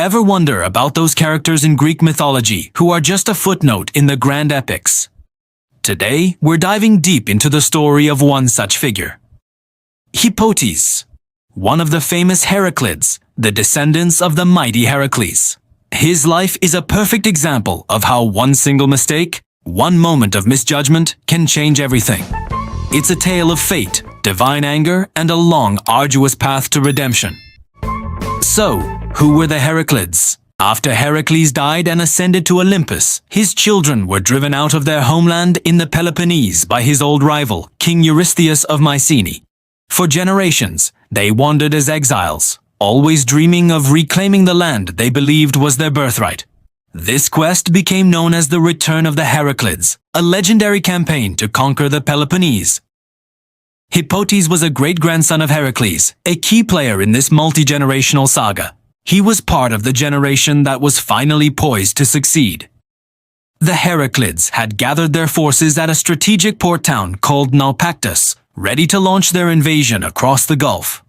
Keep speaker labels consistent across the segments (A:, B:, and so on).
A: Ever wonder about those characters in Greek mythology who are just a footnote in the grand epics? Today, we're diving deep into the story of one such figure. Hippotes, one of the famous Heraclids, the descendants of the mighty Heracles. His life is a perfect example of how one single mistake, one moment of misjudgment, can change everything. It's a tale of fate, divine anger, and a long, arduous path to redemption. So, who were the Heraclids? After Heracles died and ascended to Olympus, his children were driven out of their homeland in the Peloponnese by his old rival, King Eurystheus of Mycenae. For generations, they wandered as exiles, always dreaming of reclaiming the land they believed was their birthright. This quest became known as the Return of the Heraclids, a legendary campaign to conquer the Peloponnese. Hippotes was a great-grandson of Heracles, a key player in this multi-generational saga. He was part of the generation that was finally poised to succeed. The Heraclids had gathered their forces at a strategic port town called Naupactus, ready to launch their invasion across the Gulf.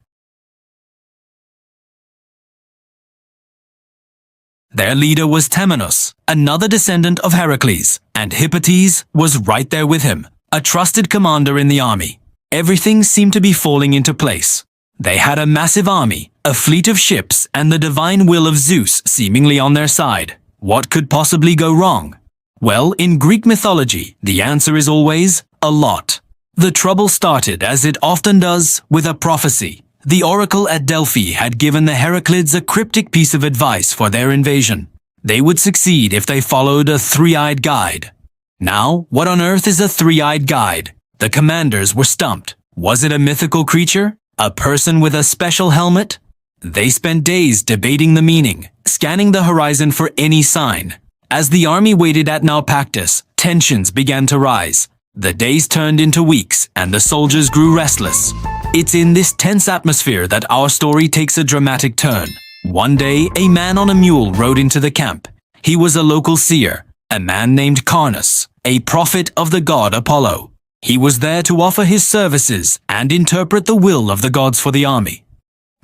A: Their leader was Temenos, another descendant of Heracles, and Hippotes was right there with him, a trusted commander in the army. Everything seemed to be falling into place. They had a massive army, a fleet of ships, and the divine will of Zeus seemingly on their side. What could possibly go wrong? Well, in Greek mythology, the answer is always a lot. The trouble started, as it often does, with a prophecy. The oracle at Delphi had given the Heraclids a cryptic piece of advice for their invasion. They would succeed if they followed a three-eyed guide. Now, what on earth is a three-eyed guide? The commanders were stumped. Was it a mythical creature? A person with a special helmet? They spent days debating the meaning, scanning the horizon for any sign. As the army waited at Naupactus, tensions began to rise. The days turned into weeks, and the soldiers grew restless. It's in this tense atmosphere that our story takes a dramatic turn. One day, a man on a mule rode into the camp. He was a local seer, a man named Carnus, a prophet of the god Apollo. He was there to offer his services and interpret the will of the gods for the army.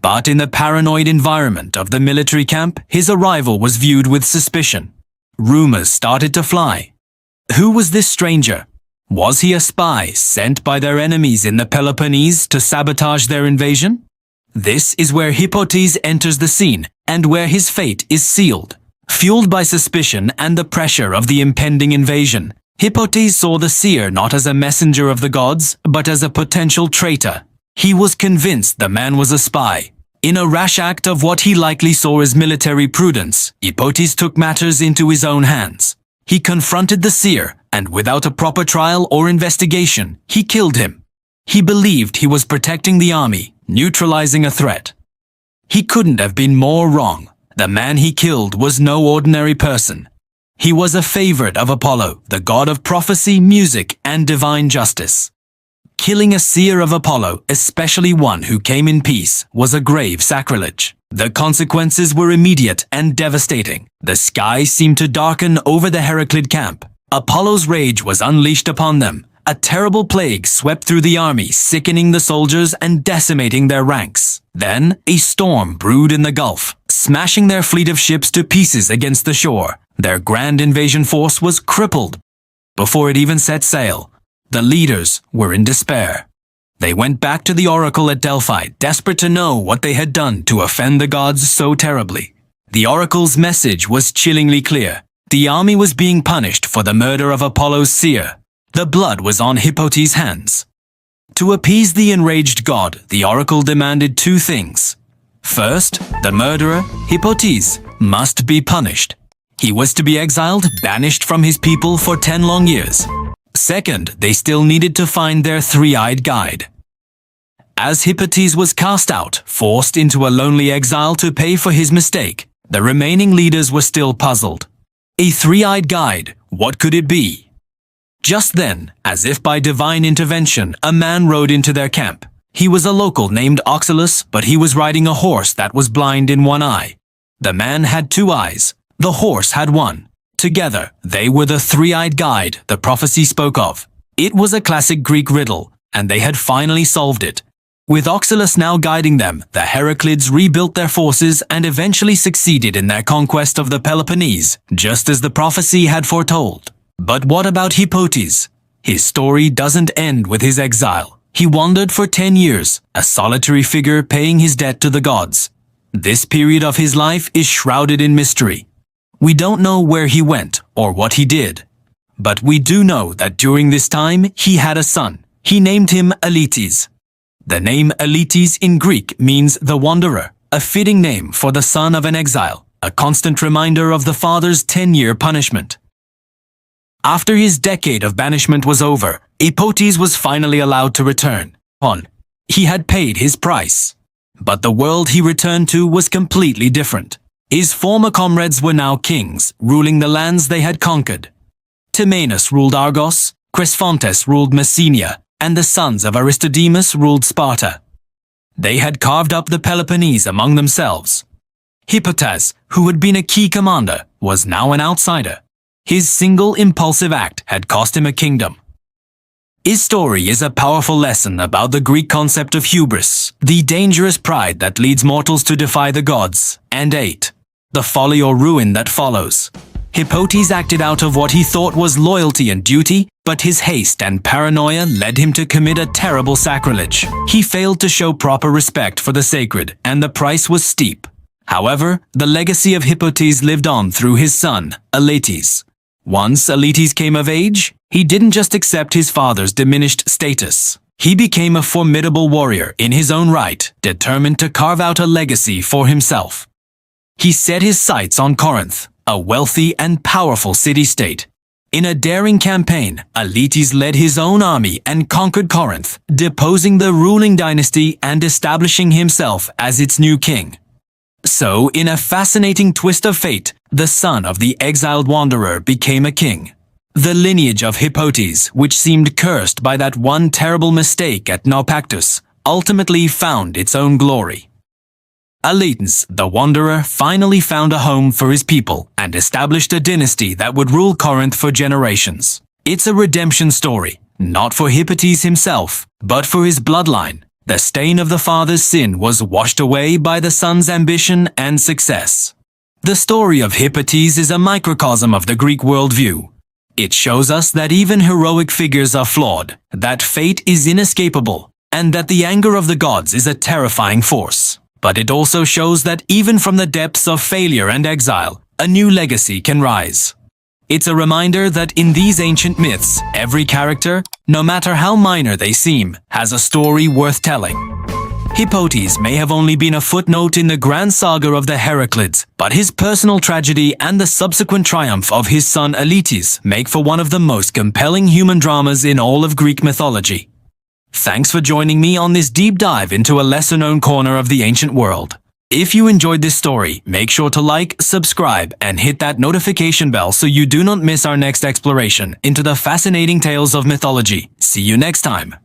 A: But in the paranoid environment of the military camp, his arrival was viewed with suspicion. Rumors started to fly. Who was this stranger? Was he a spy sent by their enemies in the Peloponnese to sabotage their invasion? This is where Hippotes enters the scene and where his fate is sealed. Fueled by suspicion and the pressure of the impending invasion, Hippotes saw the seer not as a messenger of the gods, but as a potential traitor. He was convinced the man was a spy. In a rash act of what he likely saw as military prudence, Hippotes took matters into his own hands. He confronted the seer, and without a proper trial or investigation, he killed him. He believed he was protecting the army, neutralizing a threat. He couldn't have been more wrong. The man he killed was no ordinary person. He was a favorite of Apollo, the god of prophecy, music, and divine justice. Killing a seer of Apollo, especially one who came in peace, was a grave sacrilege. The consequences were immediate and devastating. The sky seemed to darken over the Heraclid camp. Apollo's rage was unleashed upon them. A terrible plague swept through the army, sickening the soldiers and decimating their ranks. Then, a storm brewed in the Gulf, smashing their fleet of ships to pieces against the shore. Their grand invasion force was crippled. Before it even set sail, the leaders were in despair. They went back to the oracle at Delphi, desperate to know what they had done to offend the gods so terribly. The oracle's message was chillingly clear. The army was being punished for the murder of Apollo's seer. The blood was on Hippotes' hands. To appease the enraged god, the oracle demanded two things. First, the murderer, Hippotes, must be punished. He was to be exiled, banished from his people for 10 long years. Second, they still needed to find their three-eyed guide. As Hippotes was cast out, forced into a lonely exile to pay for his mistake, the remaining leaders were still puzzled. A three-eyed guide, what could it be? Just then, as if by divine intervention, a man rode into their camp. He was a local named Oxylus, but he was riding a horse that was blind in one eye. The man had two eyes. The horse had one. Together, they were the three-eyed guide the prophecy spoke of. It was a classic Greek riddle, and they had finally solved it. With Oxylus now guiding them, the Heraclids rebuilt their forces and eventually succeeded in their conquest of the Peloponnese, just as the prophecy had foretold. But what about Hippotes? His story doesn't end with his exile. He wandered for 10 years, a solitary figure paying his debt to the gods. This period of his life is shrouded in mystery. We don't know where he went or what he did. But we do know that during this time he had a son. He named him Aletes. The name Aletes in Greek means the wanderer, a fitting name for the son of an exile, a constant reminder of the father's 10-year punishment. After his decade of banishment was over, Hippotes was finally allowed to return. He had paid his price. But the world he returned to was completely different. His former comrades were now kings, ruling the lands they had conquered. Timaeus ruled Argos, Cresphontes ruled Messenia, and the sons of Aristodemus ruled Sparta. They had carved up the Peloponnese among themselves. Hippotes, who had been a key commander, was now an outsider. His single impulsive act had cost him a kingdom. His story is a powerful lesson about the Greek concept of hubris, the dangerous pride that leads mortals to defy the gods, and 8. The folly or ruin that follows. Hippotes acted out of what he thought was loyalty and duty, but his haste and paranoia led him to commit a terrible sacrilege. He failed to show proper respect for the sacred, and the price was steep. However, the legacy of Hippotes lived on through his son, Aletes. Once Aletes came of age, he didn't just accept his father's diminished status. He became a formidable warrior in his own right, determined to carve out a legacy for himself. He set his sights on Corinth, a wealthy and powerful city-state. In a daring campaign, Aletes led his own army and conquered Corinth, deposing the ruling dynasty and establishing himself as its new king. So, in a fascinating twist of fate, the son of the exiled wanderer became a king. The lineage of Hippotes, which seemed cursed by that one terrible mistake at Naupactus, ultimately found its own glory. Aletes, the wanderer, finally found a home for his people and established a dynasty that would rule Corinth for generations. It's a redemption story, not for Hippotes himself, but for his bloodline. The stain of the father's sin was washed away by the son's ambition and success. The story of Hippotes is a microcosm of the Greek worldview. It shows us that even heroic figures are flawed, that fate is inescapable, and that the anger of the gods is a terrifying force. But it also shows that even from the depths of failure and exile, a new legacy can rise. It's a reminder that in these ancient myths, every character, no matter how minor they seem, has a story worth telling. Hippotes may have only been a footnote in the grand saga of the Heraclids, but his personal tragedy and the subsequent triumph of his son Aletes make for one of the most compelling human dramas in all of Greek mythology. Thanks for joining me on this deep dive into a lesser-known corner of the ancient world. If you enjoyed this story, make sure to like, subscribe, and hit that notification bell so you do not miss our next exploration into the fascinating tales of mythology. See you next time.